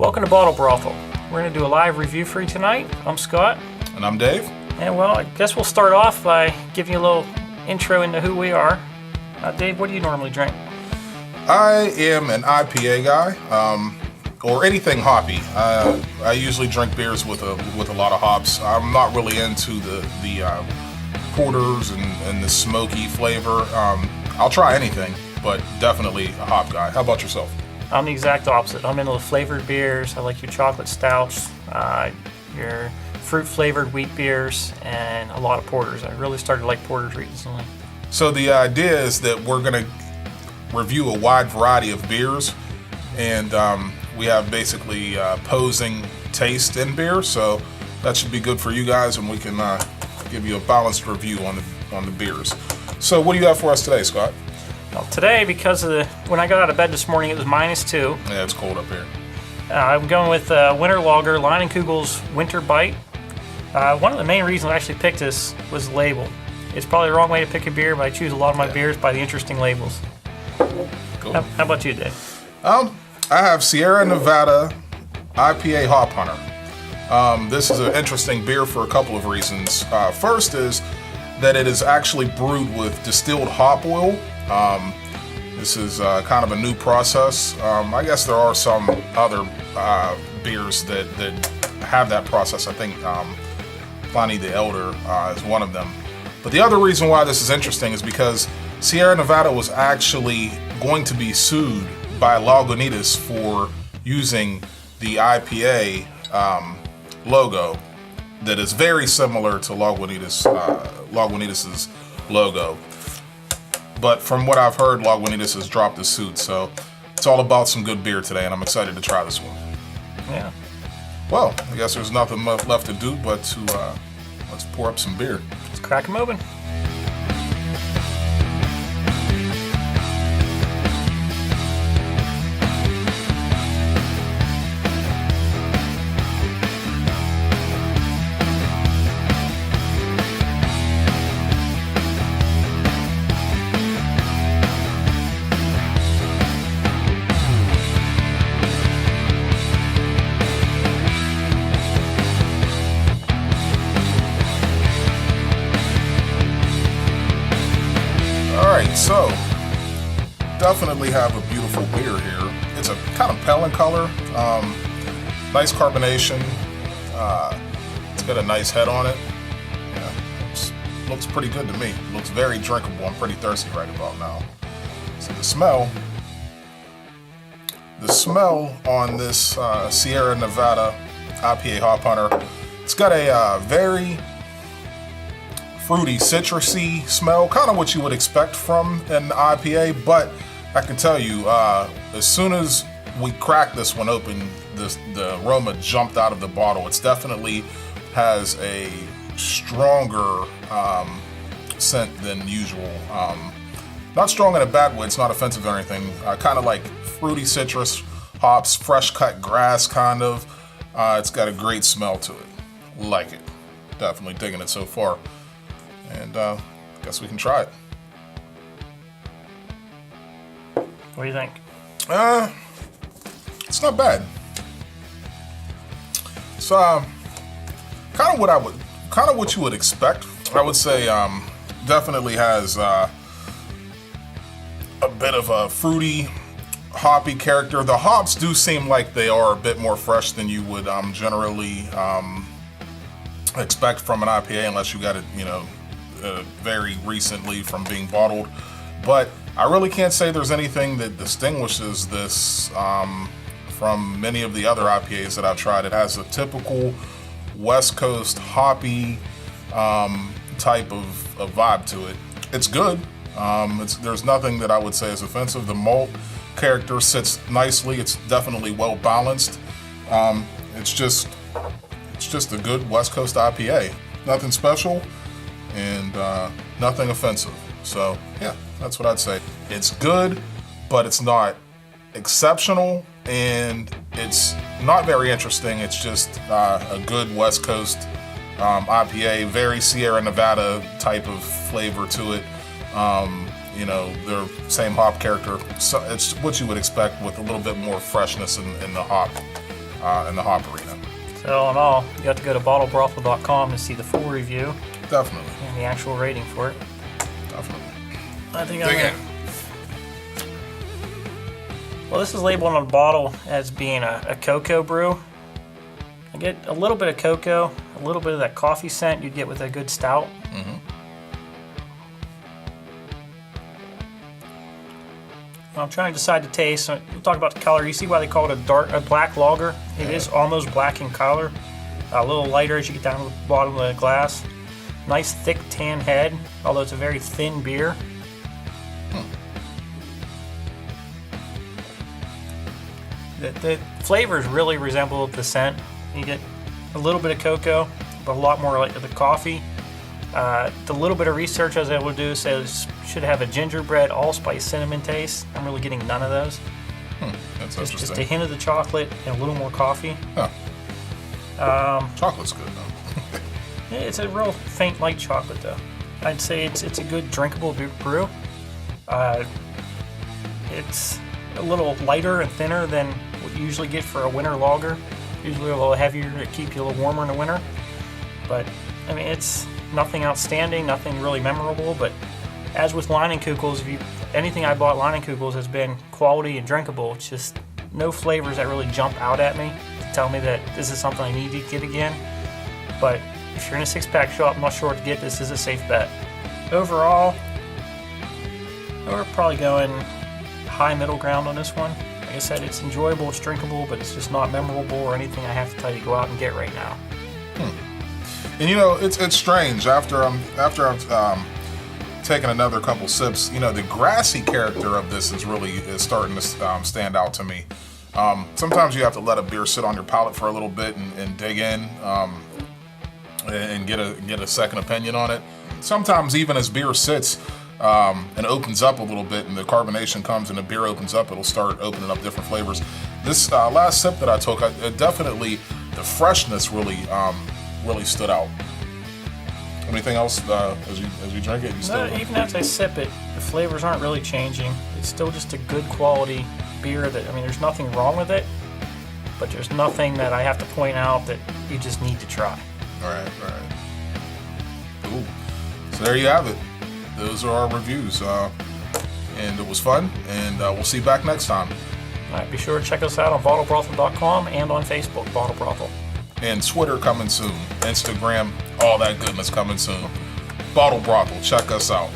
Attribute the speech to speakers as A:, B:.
A: Welcome to Bottle Brothel. We're going to do a live review for you tonight. I'm Scott.
B: And I'm Dave.
A: And well, I guess we'll start off by giving you a little intro into who we are. Dave, what do you normally drink?
B: I am an IPA guy, or anything hoppy. I usually drink beers with a lot of hops. I'm not really into the porters and the smoky flavor. I'll try anything, but definitely a hop guy. How about yourself?
A: I'm the exact opposite. I'm into the flavored beers. I like your chocolate stouts, your fruit-flavored wheat beers, and a lot of porters. I really started to like porters recently.
B: So the idea is that we're going to review a wide variety of beers, and we have basically opposing taste in beer, so that should be good for you guys, and we can give you a balanced review on the beers. So what do you have for us today, Scott?
A: Well, today, because of when I got out of bed this morning, it was -2.
B: Yeah, it's cold up here.
A: I'm going with Winter Lager, Leinenkugel's Winter Bite. One of the main reasons I actually picked this was the label. It's probably the wrong way to pick a beer, but I choose a lot of my beers by the interesting labels.
B: Cool.
A: How about you, Dave?
B: I have Sierra Nevada IPA Hop Hunter. This is an interesting beer for a couple of reasons. First is that it is actually brewed with distilled hop oil. This is kind of a new process. I guess there are some other beers that have that process. I think Pliny the Elder is one of them. But the other reason why this is interesting is because Sierra Nevada was actually going to be sued by Lagunitas for using the IPA logo that is very similar to Lagunitas' logo. But from what I've heard, Lagunitas has dropped the suit, so it's all about some good beer today, and I'm excited to try this one.
A: Yeah.
B: Well, I guess there's nothing left to do but to let's pour up some beer.
A: Let's crack them open.
B: So, definitely have a beautiful beer here. It's a kind of pale in color, nice carbonation. It's got a nice head on it. Yeah, looks pretty good to me. Looks very drinkable. I'm pretty thirsty right about now. So the smell on this Sierra Nevada IPA Hop Hunter, it's got a very fruity, citrusy smell, kind of what you would expect from an IPA, but I can tell you, as soon as we cracked this one open, the aroma jumped out of the bottle. It definitely has a stronger scent than usual. Not strong in a bad way, it's not offensive or anything. Kind of like fruity citrus, hops, fresh cut grass kind of. It's got a great smell to it. Like it. Definitely digging it so far. And guess we can try it.
A: What do you think?
B: It's not bad. It's kind of what you would expect. I would say definitely has a bit of a fruity, hoppy character. The hops do seem like they are a bit more fresh than you would generally expect from an IPA, unless you got it, very recently from being bottled. But I really can't say there's anything that distinguishes this from many of the other IPAs that I've tried. It has a typical West Coast hoppy type of vibe to it. It's good. There's nothing that I would say is offensive. The malt character sits nicely. It's definitely well balanced. It's just a good West Coast IPA. Nothing special and nothing offensive. So yeah, that's what I'd say. It's good, but it's not exceptional, and it's not very interesting. It's just a good West Coast IPA, very Sierra Nevada type of flavor to it. Their same hop character. So it's what you would expect with a little bit more freshness in the hop. in the hop arena.
A: So all in all, you have to go to bottlebrothel.com to see the full review
B: Definitely.
A: and the actual rating for it.
B: Definitely.
A: I think
B: Dig in.
A: Well, this is labeled on the bottle as being a cocoa brew. I get a little bit of cocoa, a little bit of that coffee scent you'd get with a good stout.
B: Mm-hmm.
A: I'm trying to decide the taste. So we'll talk about the color. You see why they call it a black lager? It is almost black in color. A little lighter as you get down to the bottom of the glass. Nice thick tan head, although it's a very thin beer. The flavors really resemble the scent. You get a little bit of cocoa, but a lot more like the coffee. The little bit of research I was able to do says should have a gingerbread, allspice, cinnamon taste. I'm really getting none of those.
B: That's
A: Just
B: interesting.
A: a hint of the chocolate and a little more coffee.
B: Chocolate's good though.
A: It's a real faint light chocolate though. I'd say it's a good drinkable brew. It's a little lighter and thinner than what you usually get for a winter lager. Usually a little heavier to keep you a little warmer in the winter. But I mean, it's nothing outstanding, nothing really memorable. But as with Leinenkugels, anything I bought Leinenkugels has been quality and drinkable. It's just no flavors that really jump out at me to tell me that this is something I need to get again. But if you're in a six-pack shop, I'm not sure what to get. This is a safe bet. Overall, we're probably going high middle ground on this one. Like I said, it's enjoyable, it's drinkable, but it's just not memorable or anything I have to tell you to go out and get right now.
B: And you know, it's strange. After I've taken another couple sips, you know, the grassy character of this is starting to stand out to me. Sometimes you have to let a beer sit on your palate for a little bit and dig in and get a second opinion on it. Sometimes even as beer sits and opens up a little bit and the carbonation comes and the beer opens up, it'll start opening up different flavors. This last sip that I took, definitely the freshness really stood out. Anything else as you drink it?
A: Even as I sip it, the flavors aren't really changing. It's still just a good quality beer there's nothing wrong with it, but there's nothing that I have to point out that you just need to try.
B: All right. Cool. So there you have it. Those are our reviews. And it was fun, and we'll see you back next time.
A: All right, be sure to check us out on bottlebrothel.com and on Facebook, Bottle Brothel.
B: And Twitter coming soon. Instagram, all that goodness coming soon. Bottle Brothel, check us out.